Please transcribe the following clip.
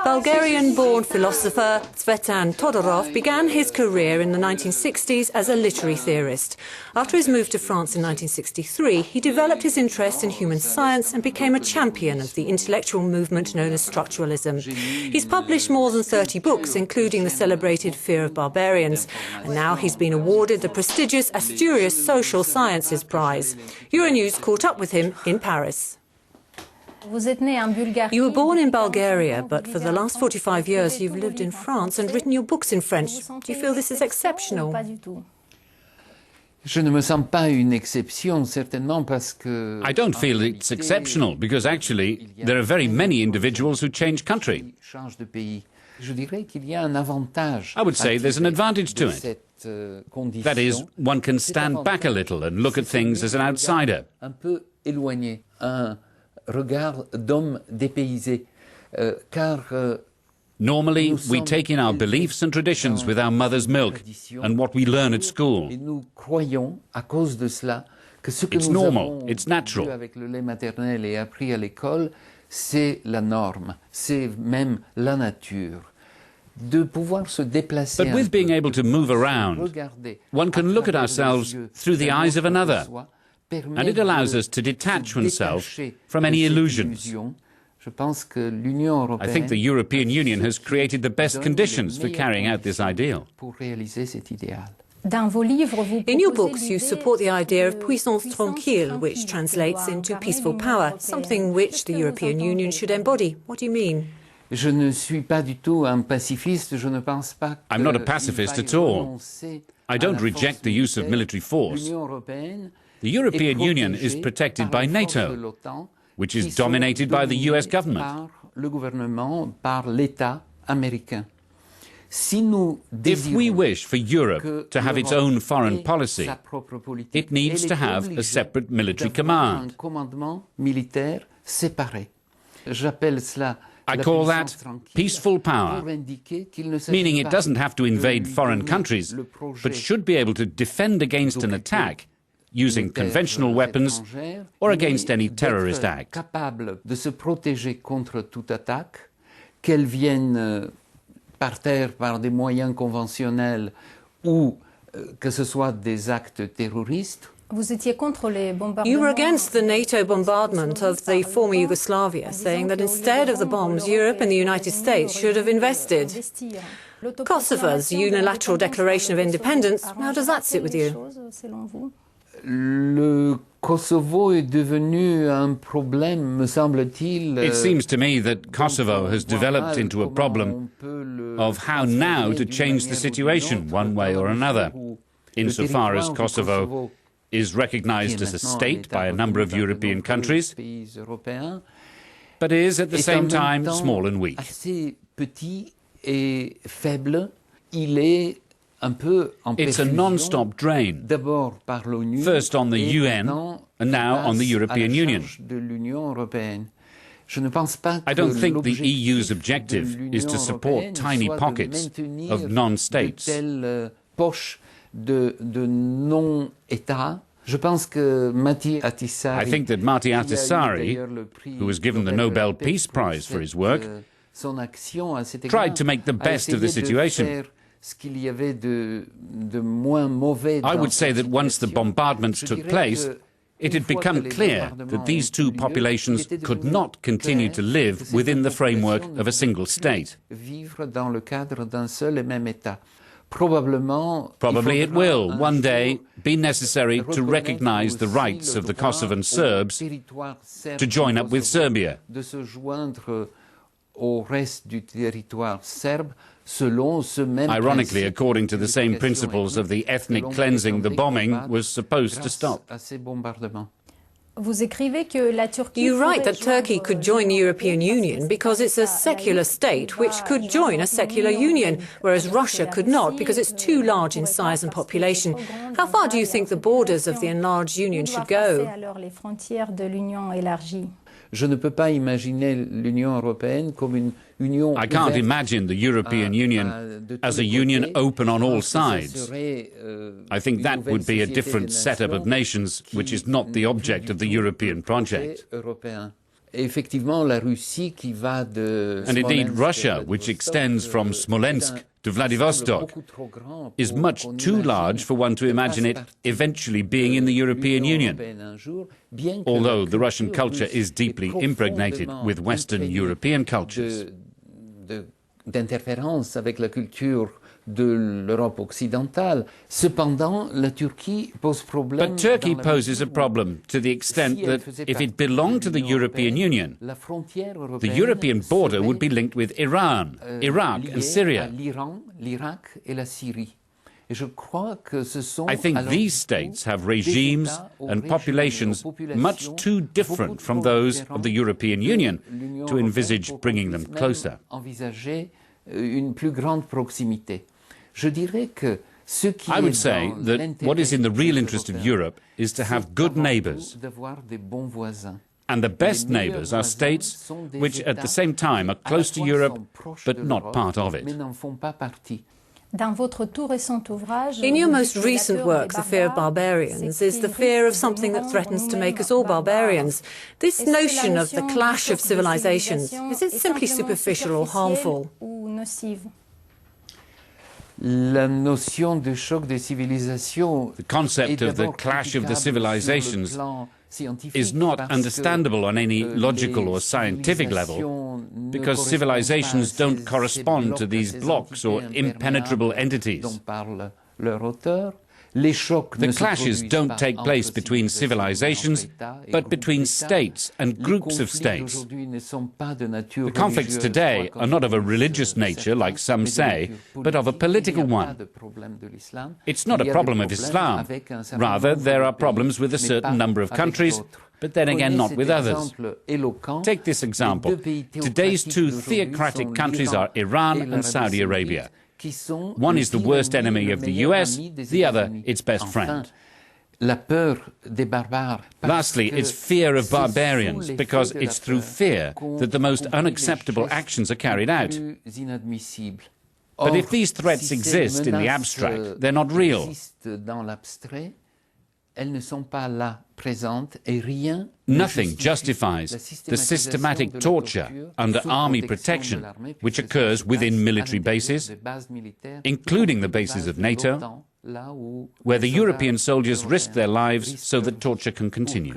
Bulgarian-born philosopher Tzvetan Todorov began his career in the 1960s as a literary theorist. After his move to France in 1963, he developed his interest in human science and became a champion of the intellectual movement known as Structuralism. He's published more than 30 books, including the celebrated Fear of Barbarians, and now he's been awarded the prestigious Asturias Social Sciences Prize. Euronews caught up with him in Paris. You were born in Bulgaria, but for the last 45 years you've lived in France and written your books in French. Do you feel this is exceptional? I don't feel it's exceptional because actually there are very many individuals who change country. I would say there's an advantage to it. That is, one can stand back a little and look at things as an outsider. Normally, we take in our beliefs and traditions with our mother's milk and what we learn at school. It's normal, it's natural. But with being able to move around, one can look at ourselves through the eyes of another, and it allows us to detach oneself from any illusions. I think the European Union has created the best conditions for carrying out this ideal. In your books, you support the idea of puissance tranquille, which translates into peaceful power, something which the European Union should embody. What do you mean? I'm not a pacifist at all. I don't reject the use of military force. The European Union is protected by NATO, which is dominated by the US government. If we wish for Europe to have its own foreign policy, it needs to have a separate military command. I call that peaceful power, meaning it doesn't have to invade foreign countries, but should be able to defend against an attack using conventional weapons or against any terrorist act. Par terre par des moyens conventionnels ou que ce soit des actes terroristes. You were against the NATO bombardment of the former Yugoslavia, saying that instead of the bombs, Europe and the United States should have invested. Kosovo's unilateral declaration of independence, how does that sit with you? Le Kosovo est devenu un problème, me semble-t-il. It seems to me that Kosovo has developed into a problem of how now to change the situation one way or another, insofar as Kosovo is recognized as a state by a number of European countries, but is at the same time small and weak. It's a non-stop drain, first on the UN and now on the European Union. I don't think the EU's objective is to support tiny pockets of non-states. I think that Marty Ahtisaari, who was given the Nobel Peace Prize for his work, tried to make the best of the situation. I would say that once the bombardments took place, it had become clear that these two populations could not continue to live within the framework of a single state. Probably it will, one day, be necessary to recognize the rights of the Kosovan Serbs to join up with Serbia. Ironically, according to the same principles of the ethnic cleansing, the bombing was supposed to stop. You write that Turkey could join the European Union because it's a secular state which could join a secular union, whereas Russia could not because it's too large in size and population. How far do you think the borders of the enlarged union should go? Je ne peux pas imaginer l'Union européenne comme une union I can't imagine the European Union as a union open on all sides. I think that would be a different setup of nations, which is not the object of the European project. effectivement, la Russie qui va de And indeed, Smolensk Russia, à which Vladivostok, extends from Smolensk to Vladivostok, beaucoup trop grand is pour much qu'on too imagine large for one to qu'elle imagine fasse it partie eventually being in the European l'Union Union, européenne un jour, bien que although la the Russian culture culture is russe deeply est impregnated profondément with Western imprégnée European cultures. d'interférence avec la culture de l'Europe occidentale. Cependant, la Turquie pose problème. But Turkey dans la poses a mesure où, problem to the extent si elle that faisait if it partie belonged to de the l'Union European européenne, Union, la frontière the européenne European border would be serait, linked with Iran, Iraq liée and Syria. à l'Iran, l'Irak et la Syrie. Et je crois que ce sont, I think alors, these du states coup, have des regimes États aux and régimes et aux populations populations much too different beaucoup from trop those of the différents European de Union l'Union to européenne envisage pour qu'on bringing them puisse même closer. envisager une plus grande proximité. Je dirais que ce qui I would est say dans that what is in the real l'intérêt interest of européen, Europe is to have c'est good avant neighbours. tout d'avoir des bons voisins. And the best Les meilleurs neighbours are voisins states sont des which, at the États same time, are qui, à la close to fois, Europe sont proches but de not l'Europe, part of it. mais n'en font pas partie. Dans votre tout récent ouvrage, In your vous most dites que la recent peur work, des The Fear of barbares Barbarians, is the s'exprime fear of de something nous that threatens rendre to make us all nous-mêmes barbarians. This Est-ce que la notion of the notion clash du of choc des civilizations, civilisations is it est simply simplement superficial or harmful? ou nocive? La notion de choc des civilisations The concept of the clash of the civilizations is not understandable on any logical or scientific level because civilizations don't correspond to these blocks or impenetrable entities. The clashes don't take place between civilizations, but between states and groups of states. The conflicts today are not of a religious nature, like some say, but of a political one. It's not a problem of Islam. Rather, there are problems with a certain number of countries, but then again not with others. Take this example. Today's two theocratic countries are Iran and Saudi Arabia. One is the worst enemy of the US, the other its best friend. Lastly, it's fear of barbarians, because it's through fear that the most unacceptable actions are carried out. But if these threats exist in the abstract, they're not real. Nothing justifies the systematic torture under army protection which occurs within military bases, including the bases of NATO, where the European soldiers risk their lives so that torture can continue.